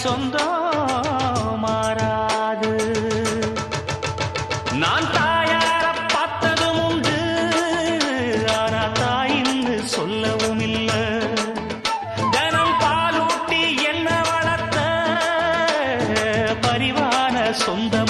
சொந்தம் மாறாது. நான் தாயார பார்த்ததும் உண்டு, ஆனா தாயின்னு சொல்லவும் இல்லை. தினம் பாலூட்டி என்ன வளர்த்த பரிவான சொந்த